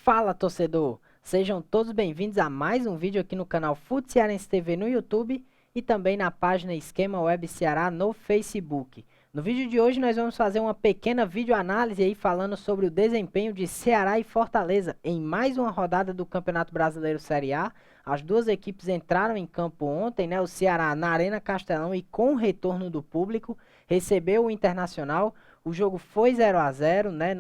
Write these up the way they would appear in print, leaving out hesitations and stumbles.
Fala, torcedor! Sejam todos bem-vindos a mais um vídeo aqui no canal Fut Cearense TV no YouTube e também na página Esquema Web Ceará no Facebook. No vídeo de hoje nós vamos fazer uma pequena videoanálise aí falando sobre o desempenho de Ceará e Fortaleza em mais uma rodada do Campeonato Brasileiro Série A. As duas equipes entraram em campo ontem, né? O Ceará na Arena Castelão e com o retorno do público recebeu o Internacional. O jogo foi 0-0, né?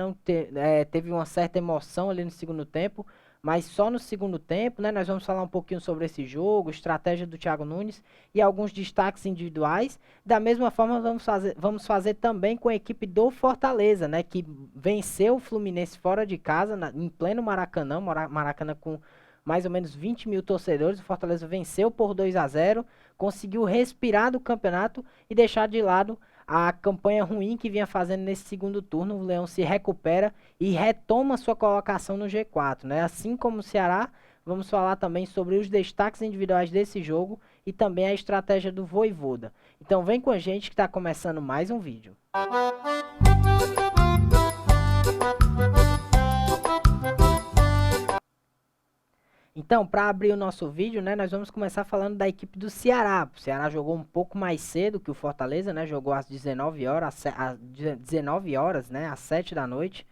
Teve uma certa emoção ali no segundo tempo, mas só no segundo tempo, né? Nós vamos falar um pouquinho sobre esse jogo, estratégia do Thiago Nunes e alguns destaques individuais. Da mesma forma, vamos fazer também com a equipe do Fortaleza, né? Que venceu o Fluminense fora de casa, em pleno Maracanã, Maracanã com mais ou menos 20 mil torcedores. O Fortaleza venceu por 2-0, conseguiu respirar do campeonato e deixar de lado a campanha ruim que vinha fazendo nesse segundo turno. O Leão se recupera e retoma sua colocação no G4, né? Assim como o Ceará, vamos falar também sobre os destaques individuais desse jogo e também a estratégia do Vojvoda. Então vem com a gente que está começando mais um vídeo. Então, para abrir o nosso vídeo, né, nós vamos começar falando da equipe do Ceará. O Ceará jogou um pouco mais cedo que o Fortaleza, né? Jogou às 19 horas, né, às 7 da noite.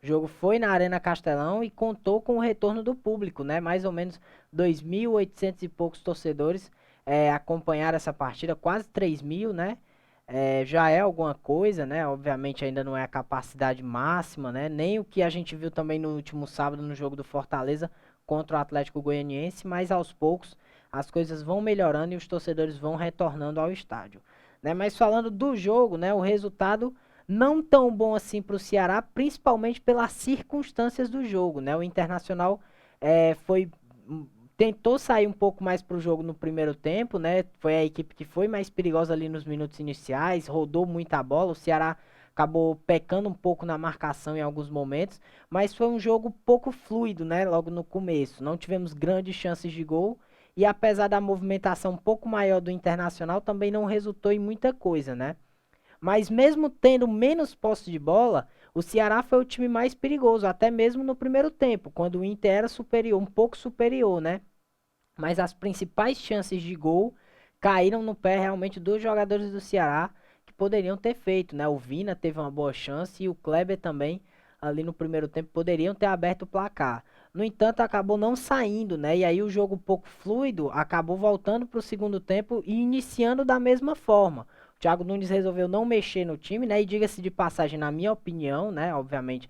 O jogo foi na Arena Castelão e contou com o retorno do público, né? Mais ou menos 2.800 e poucos torcedores acompanharam essa partida, quase 3.000, né? Já é alguma coisa, né? Obviamente ainda não é a capacidade máxima, né? Nem o que a gente viu também no último sábado no jogo do Fortaleza contra o Atlético Goianiense, mas aos poucos as coisas vão melhorando e os torcedores vão retornando ao estádio, né? Mas falando do jogo, né? O resultado não tão bom assim para o Ceará, principalmente pelas circunstâncias do jogo, né? O Internacional foi tentou sair um pouco mais para o jogo no primeiro tempo, né? Foi a equipe que foi mais perigosa ali nos minutos iniciais, rodou muita bola. O Ceará acabou pecando um pouco na marcação em alguns momentos, mas foi um jogo pouco fluido, né? Logo no começo, não tivemos grandes chances de gol e apesar da movimentação um pouco maior do Internacional, também não resultou em muita coisa, né? Mas mesmo tendo menos posse de bola, o Ceará foi o time mais perigoso, até mesmo no primeiro tempo, quando o Inter era superior, um pouco superior, né? Mas as principais chances de gol caíram no pé realmente dos jogadores do Ceará que poderiam ter feito, né? O Vina teve uma boa chance e o Kleber também ali no primeiro tempo poderiam ter aberto o placar. No entanto, acabou não saindo, né? E aí o jogo um pouco fluido acabou voltando para o segundo tempo e iniciando da mesma forma. O Thiago Nunes resolveu não mexer no time, né? E diga-se de passagem, na minha opinião, né? Obviamente,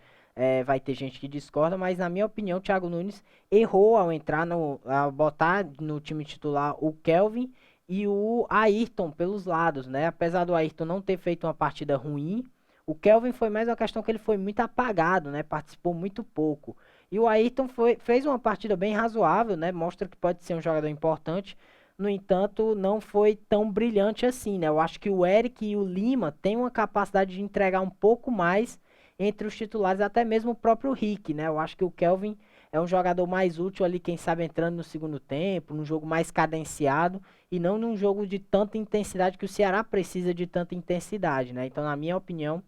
vai ter gente que discorda, mas na minha opinião, o Thiago Nunes errou ao botar no time titular o Kelvin e o Ayrton pelos lados, né? Apesar do Ayrton não ter feito uma partida ruim, o Kelvin foi mais uma questão que ele foi muito apagado, né? Participou muito pouco. E o Ayrton fez uma partida bem razoável, né? Mostra que pode ser um jogador importante. No entanto, não foi tão brilhante assim, né? Eu acho que o Eric e o Lima têm uma capacidade de entregar um pouco mais entre os titulares, até mesmo o próprio Rick, né? Eu acho que o Kelvin é um jogador mais útil ali, quem sabe entrando no segundo tempo, num jogo mais cadenciado e não num jogo de tanta intensidade que o Ceará precisa de tanta intensidade, né? Então, na minha opinião,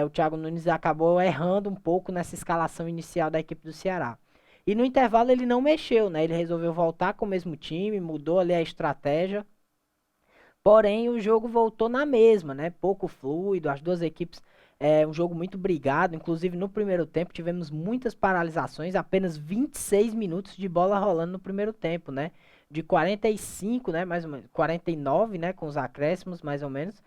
o Thiago Nunes acabou errando um pouco nessa escalação inicial da equipe do Ceará. E no intervalo ele não mexeu, né? Ele resolveu voltar com o mesmo time, mudou ali a estratégia. Porém, o jogo voltou na mesma, né? Pouco fluido, as duas equipes, um jogo muito brigado. Inclusive, no primeiro tempo, tivemos muitas paralisações, apenas 26 minutos de bola rolando no primeiro tempo, né? De 45, né? Mais ou menos, 49, né? Com os acréscimos, mais ou menos.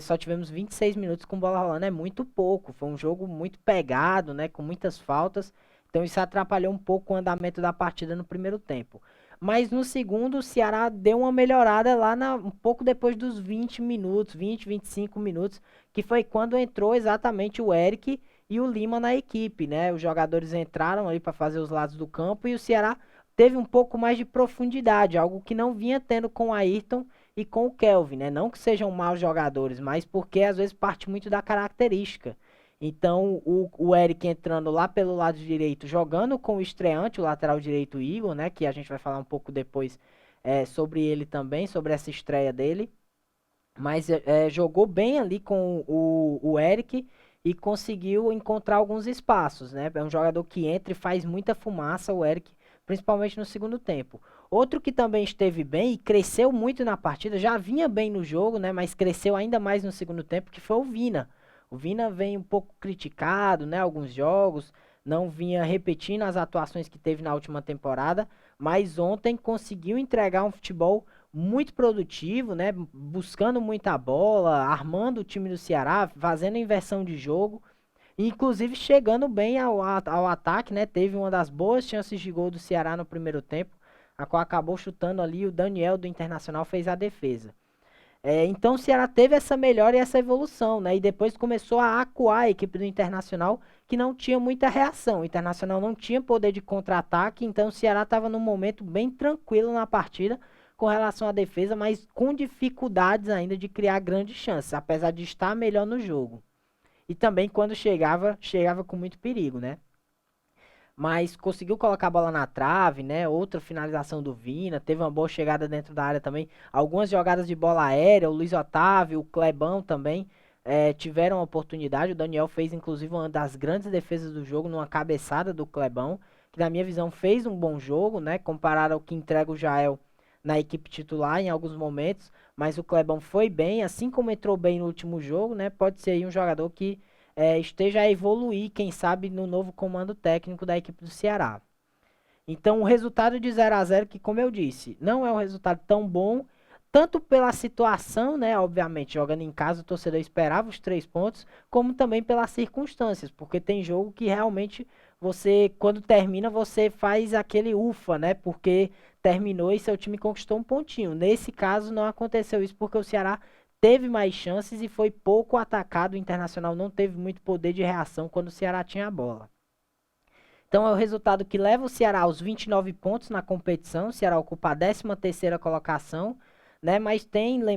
Só tivemos 26 minutos com bola rolando, é muito pouco. Foi um jogo muito pegado, né? Com muitas faltas. Então, isso atrapalhou um pouco o andamento da partida no primeiro tempo. Mas no segundo, o Ceará deu uma melhorada lá um pouco depois dos 20 minutos, 20, 25 minutos, que foi quando entrou exatamente o Eric e o Lima na equipe, né? Os jogadores entraram ali para fazer os lados do campo e o Ceará teve um pouco mais de profundidade, algo que não vinha tendo com o Ayrton e com o Kelvin, né? Não que sejam maus jogadores, mas porque às vezes parte muito da característica. Então, o Eric entrando lá pelo lado direito, jogando com o estreante, o lateral direito Igor, né? Que a gente vai falar um pouco depois sobre ele também, sobre essa estreia dele. Mas jogou bem ali com o Eric e conseguiu encontrar alguns espaços, né? É um jogador que entra e faz muita fumaça, o Eric, principalmente no segundo tempo. Outro que também esteve bem e cresceu muito na partida, já vinha bem no jogo, né? Mas cresceu ainda mais no segundo tempo, que foi o Vina. O Vina vem um pouco criticado, né? Alguns jogos, não vinha repetindo as atuações que teve na última temporada, mas ontem conseguiu entregar um futebol muito produtivo, né? Buscando muita bola, armando o time do Ceará, fazendo inversão de jogo, inclusive chegando bem ao ataque, né? Teve uma das boas chances de gol do Ceará no primeiro tempo, a qual acabou chutando ali, o Daniel do Internacional fez a defesa. Então o Ceará teve essa melhora e essa evolução, né? E depois começou a acuar a equipe do Internacional, que não tinha muita reação. O Internacional não tinha poder de contra-ataque, então o Ceará estava num momento bem tranquilo na partida com relação à defesa, mas com dificuldades ainda de criar grandes chances, apesar de estar melhor no jogo. E também quando chegava, chegava com muito perigo, né? Mas conseguiu colocar a bola na trave, né? Outra finalização do Vina, teve uma boa chegada dentro da área também. Algumas jogadas de bola aérea, o Luiz Otávio, o Clebão também tiveram a oportunidade. O Daniel fez inclusive uma das grandes defesas do jogo numa cabeçada do Clebão, que na minha visão fez um bom jogo, né? Comparado ao que entrega o Jael na equipe titular em alguns momentos, mas o Clebão foi bem, assim como entrou bem no último jogo, né? Pode ser aí um jogador que esteja a evoluir, quem sabe, no novo comando técnico da equipe do Ceará. Então, o resultado de 0-0, que como eu disse, não é um resultado tão bom, tanto pela situação, né, obviamente, jogando em casa, o torcedor esperava os 3 pontos, como também pelas circunstâncias, porque tem jogo que realmente você, quando termina, você faz aquele ufa, né, porque terminou e seu time conquistou um pontinho. Nesse caso, não aconteceu isso, porque o Ceará teve mais chances e foi pouco atacado, o Internacional não teve muito poder de reação quando o Ceará tinha a bola. Então é o resultado que leva o Ceará aos 29 pontos na competição. O Ceará ocupa a 13ª colocação, né? Mas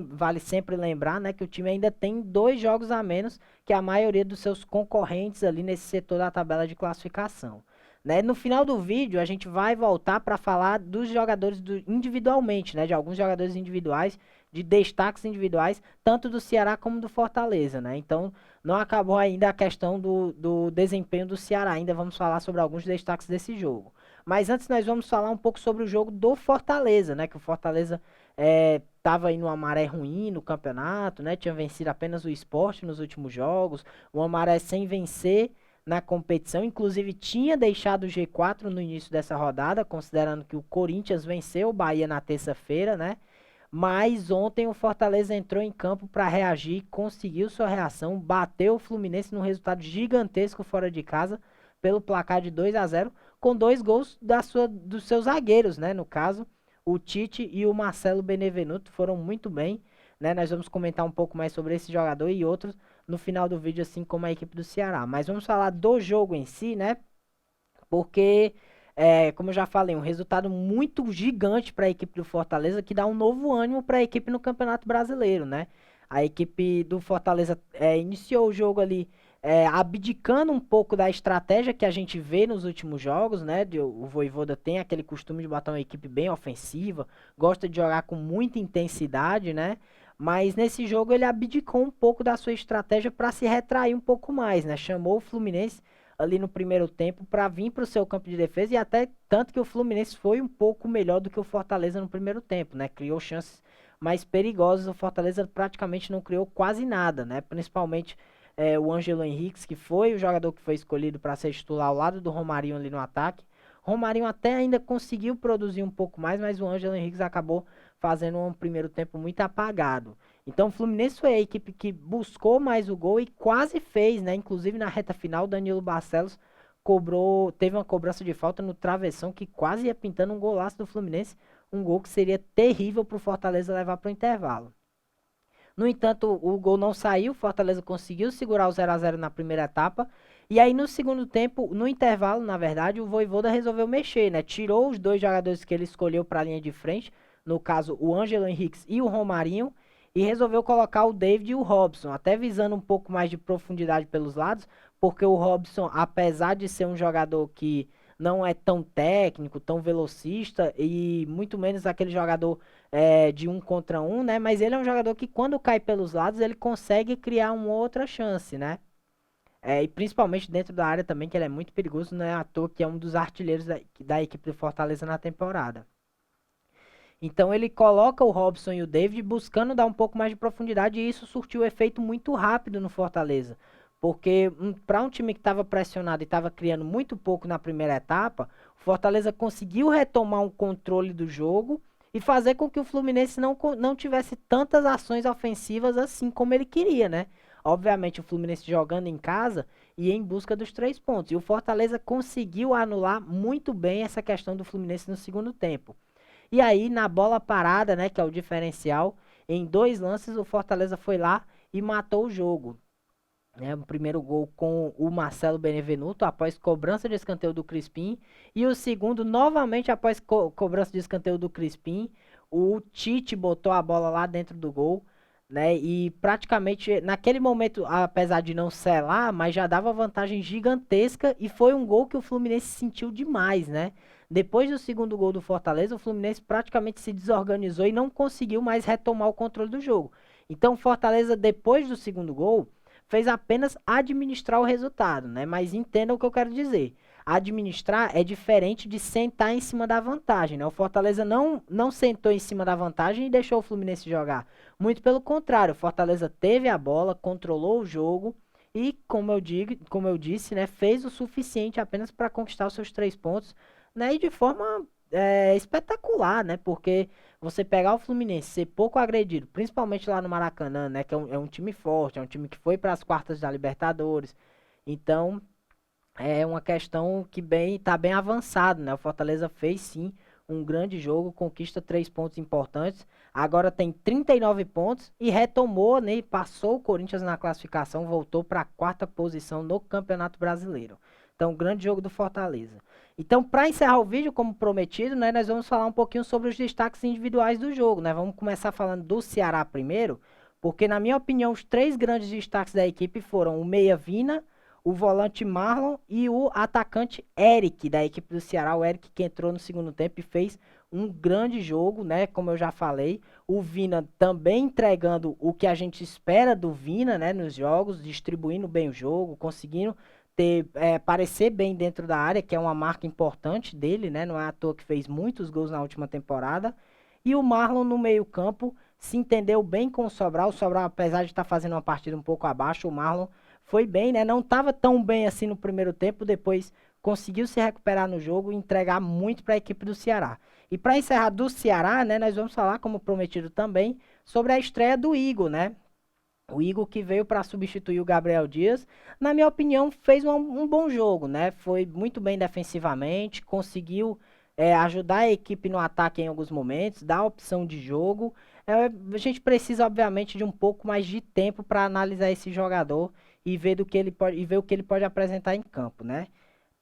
vale sempre lembrar, né, que o time ainda tem 2 jogos a menos que a maioria dos seus concorrentes ali nesse setor da tabela de classificação. Né? No final do vídeo a gente vai voltar para falar dos jogadores individualmente, né? De alguns jogadores individuais, de destaques individuais, tanto do Ceará como do Fortaleza, né? Então não acabou ainda a questão do desempenho do Ceará. Ainda vamos falar sobre alguns destaques desse jogo. Mas antes nós vamos falar um pouco sobre o jogo do Fortaleza, né? Que o Fortaleza estava aí numa maré ruim no campeonato, né? Tinha vencido apenas o Sport nos últimos jogos. Uma maré sem vencer na competição. Inclusive tinha deixado o G4 no início dessa rodada, considerando que o Corinthians venceu o Bahia na terça-feira, né? Mas ontem o Fortaleza entrou em campo para reagir, conseguiu sua reação, bateu o Fluminense num resultado gigantesco fora de casa, pelo placar de 2-0, com 2 gols dos seus zagueiros, né? No caso, o Tite e o Marcelo Benevenuto foram muito bem, né? Nós vamos comentar um pouco mais sobre esse jogador e outros no final do vídeo, assim como a equipe do Ceará. Mas vamos falar do jogo em si, né? Porque, como eu já falei, um resultado muito gigante para a equipe do Fortaleza, que dá um novo ânimo para a equipe no Campeonato Brasileiro, né? A equipe do Fortaleza iniciou o jogo ali abdicando um pouco da estratégia que a gente vê nos últimos jogos, né? O Vojvoda tem aquele costume de botar uma equipe bem ofensiva, gosta de jogar com muita intensidade, né? Mas nesse jogo ele abdicou um pouco da sua estratégia para se retrair um pouco mais, né? Chamou o Fluminense ali no primeiro tempo para vir para o seu campo de defesa e até tanto que o Fluminense foi um pouco melhor do que o Fortaleza no primeiro tempo, né? Criou chances mais perigosas, o Fortaleza praticamente não criou quase nada, né? Principalmente o Ângelo Henriques, que foi o jogador que foi escolhido para ser titular ao lado do Romarinho ali no ataque. Romarinho até ainda conseguiu produzir um pouco mais, mas o Ângelo Henriques acabou fazendo um primeiro tempo muito apagado. Então o Fluminense foi a equipe que buscou mais o gol e quase fez, né? Inclusive na reta final, Danilo Barcelos teve uma cobrança de falta no travessão que quase ia pintando um golaço do Fluminense, um gol que seria terrível para o Fortaleza levar para o intervalo. No entanto, o gol não saiu, o Fortaleza conseguiu segurar o 0-0 na primeira etapa. E aí no segundo tempo, no intervalo, na verdade, o Vojvoda resolveu mexer, né? Tirou os 2 jogadores que ele escolheu para a linha de frente, no caso o Ângelo Henriques e o Romarinho, e resolveu colocar o David e o Robson, até visando um pouco mais de profundidade pelos lados, porque o Robson, apesar de ser um jogador que não é tão técnico, tão velocista e muito menos aquele jogador de 1 contra 1, né? Mas ele é um jogador que quando cai pelos lados ele consegue criar uma outra chance, né? e principalmente dentro da área também, que ele é muito perigoso, não é à toa que é um dos artilheiros da equipe do Fortaleza na temporada. Então ele coloca o Robson e o David buscando dar um pouco mais de profundidade e isso surtiu efeito muito rápido no Fortaleza. Porque para um time que estava pressionado e estava criando muito pouco na primeira etapa, o Fortaleza conseguiu retomar um controle do jogo e fazer com que o Fluminense não tivesse tantas ações ofensivas assim como ele queria, né? Obviamente o Fluminense jogando em casa e em busca dos 3 pontos. E o Fortaleza conseguiu anular muito bem essa questão do Fluminense no segundo tempo. E aí, na bola parada, né, que é o diferencial, em 2 lances o Fortaleza foi lá e matou o jogo. Né, o primeiro gol com o Marcelo Benevenuto, após cobrança de escanteio do Crispim. E o segundo, novamente, após cobrança de escanteio do Crispim. O Tite botou a bola lá dentro do gol. Né, e praticamente naquele momento, apesar de não selar, mas já dava vantagem gigantesca. E foi um gol que o Fluminense sentiu demais, né? Depois do segundo gol do Fortaleza, o Fluminense praticamente se desorganizou e não conseguiu mais retomar o controle do jogo. Então, o Fortaleza, depois do segundo gol, fez apenas administrar o resultado, né? Mas entenda o que eu quero dizer. Administrar é diferente de sentar em cima da vantagem, né? O Fortaleza não sentou em cima da vantagem e deixou o Fluminense jogar. Muito pelo contrário, o Fortaleza teve a bola, controlou o jogo e, como eu disse, né, fez o suficiente apenas para conquistar os seus 3 pontos, né? E de forma espetacular, né? Porque você pegar o Fluminense, ser pouco agredido, principalmente lá no Maracanã, né? Que é um time forte, é um time que foi para as quartas da Libertadores. Então, é uma questão que tá bem avançado, né? O Fortaleza fez sim um grande jogo, conquista 3 pontos importantes. Agora tem 39 pontos e retomou, né? Passou o Corinthians na classificação, voltou para a quarta posição no Campeonato Brasileiro. Então, grande jogo do Fortaleza. Então, para encerrar o vídeo, como prometido, né, nós vamos falar um pouquinho sobre os destaques individuais do jogo, né? Vamos começar falando do Ceará primeiro, porque na minha opinião, os 3 grandes destaques da equipe foram o Meia Vina, o volante Marlon e o atacante Eric, da equipe do Ceará. O Eric que entrou no segundo tempo e fez um grande jogo, né? Como eu já falei. O Vina também entregando o que a gente espera do Vina, né? Nos jogos, distribuindo bem o jogo, conseguindo parecer bem dentro da área, que é uma marca importante dele, né? Não é à toa que fez muitos gols na última temporada. E o Marlon no meio-campo se entendeu bem com o Sobral. O Sobral, apesar de estar fazendo uma partida um pouco abaixo, o Marlon foi bem, né? Não estava tão bem assim no primeiro tempo, depois conseguiu se recuperar no jogo e entregar muito para a equipe do Ceará. E para encerrar do Ceará, né, nós vamos falar, como prometido também, sobre a estreia do Igor, né? O Igor que veio para substituir o Gabriel Dias, na minha opinião, fez um bom jogo, né? Foi muito bem defensivamente, conseguiu ajudar a equipe no ataque em alguns momentos, dar opção de jogo. A gente precisa, obviamente, de um pouco mais de tempo para analisar esse jogador e ver o que ele pode apresentar em campo, né?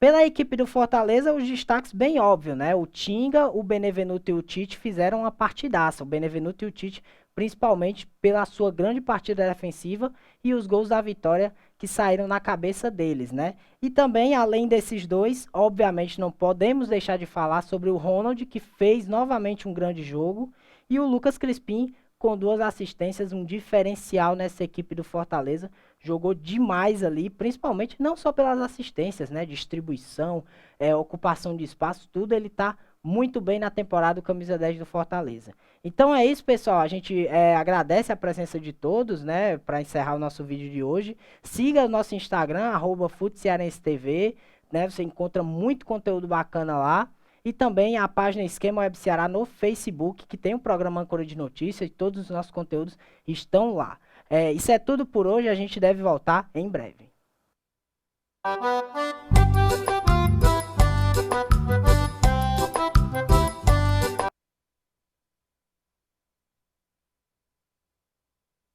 Pela equipe do Fortaleza, os destaques bem óbvios, né? O Tinga, o Benevenuto e o Tite fizeram uma partidaça. O Benevenuto e o Tite, principalmente pela sua grande partida defensiva e os gols da vitória que saíram na cabeça deles, né? E também, além desses dois, obviamente não podemos deixar de falar sobre o Ronald, que fez novamente um grande jogo, e o Lucas Crispim, com 2 assistências, um diferencial nessa equipe do Fortaleza. Jogou demais ali, principalmente não só pelas assistências, né? Distribuição, ocupação de espaço, tudo ele tá muito bem na temporada do Camisa 10 do Fortaleza. Então é isso, pessoal. A gente agradece a presença de todos, né? Para encerrar o nosso vídeo de hoje. Siga o nosso Instagram, @FutCearenseTV, né? Você encontra muito conteúdo bacana lá. E também a página Esquema Web Ceará no Facebook, que tem um programa Âncora de Notícias e todos os nossos conteúdos estão lá. Isso é tudo por hoje, a gente deve voltar em breve.